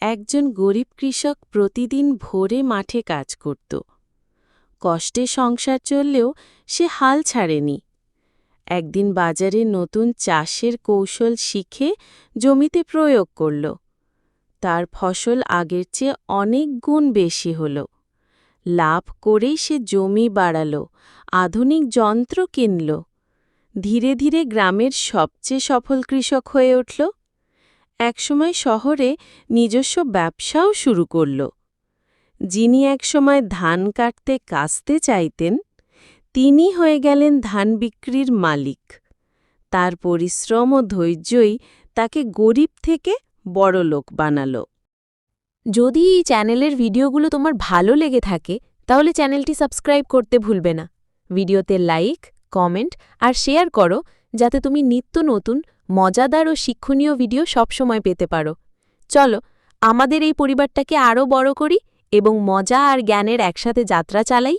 একজন গরিব কৃষক প্রতিদিন ভোরে মাঠে কাজ করত। কষ্টে সংসার চললেও সে হাল ছাড়েনি। একদিন বাজারে নতুন চাষের কৌশল শিখে জমিতে প্রয়োগ করল। তার ফসল আগের চেয়ে অনেক গুণ বেশি হল। লাভ করেই সে জমি বাড়াল, আধুনিক যন্ত্র কিনল। ধীরে ধীরে গ্রামের সবচেয়ে সফল কৃষক হয়ে উঠল। একসময় শহরে নিজস্ব ব্যবসাও শুরু করল। যিনি একসময় ধান কাটতে চাইতেন, তিনি হয়ে গেলেন ধান বিক্রির মালিক। তার পরিশ্রম ও ধৈর্যই তাকে গরিব থেকে বড়লোক বানাল। যদি এই চ্যানেলের ভিডিওগুলো তোমার ভালো লেগে থাকে তাহলে চ্যানেলটি সাবস্ক্রাইব করতে ভুলবে না। ভিডিওতে লাইক, কমেন্ট আর শেয়ার করো যাতে তুমি নিত্য নতুন মজাদার ও শিক্ষণীয় ভিডিও সবসময় পেতে পারো। চলো আমাদের এই পরিবারটাকে আরও বড় করি এবং মজা আর জ্ঞানের একসাথে যাত্রা চালাই।